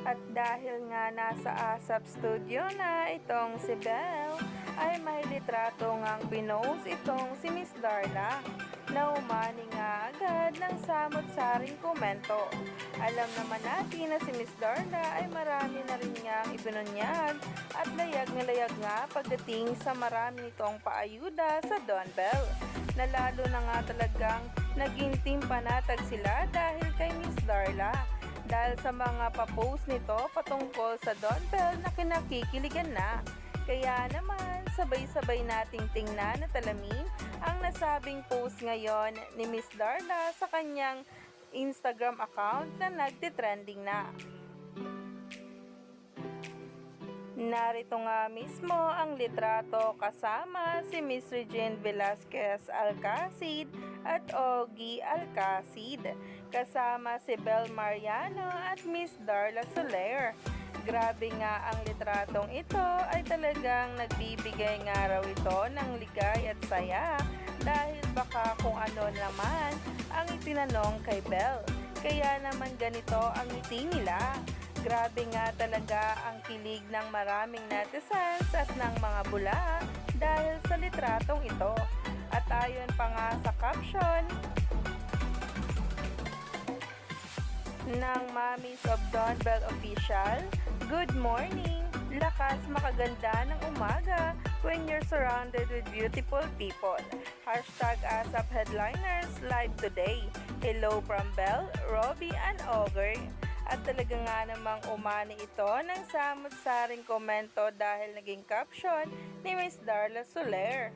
At dahil nga nasa ASAP Studio na itong si Belle, ay may litrato ngang pinost itong si Miss Darla na umani nga agad ng samot-saring komento. Alam naman natin na si Miss Darla ay marami na rin ngang ibinunyag at layag na layag nga pagdating sa marami nitong paayuda sa Don Belle, na lalo na nga talagang naging team panatag sila dahil kay Miss Darla. Dahil sa mga papost nito patungkol sa Don Belle na kinakikiligan na. Kaya naman, sabay-sabay nating tingnan at alamin ang nasabing post ngayon ni Miss Darla sa kanyang Instagram account na nagtitrending na. Narito nga mismo ang litrato kasama si Miss Regine Velasquez Alcacid at Ogie Alcacid, kasama si Belle Mariano at Miss Darla Soler. Grabe nga ang litratong ito ay talagang nagbibigay nga raw ito ng ligay at saya dahil baka kung ano naman ang itinanong kay Belle. Kaya naman ganito ang ngiti nila. Grabe nga talaga ang kilig ng maraming netizens at ng mga bula dahil sa litratong ito. At ayon pa nga sa caption ng Mommies of Don Belle Official, "Good morning! Lakas makaganda ng umaga when you're surrounded with beautiful people. Hashtag ASAP Headliners live today. Hello from Belle, Robbie, and Ogre." At talaga nga namang umani ito ng samot-saring komento dahil naging caption ni Miss Darla Soler.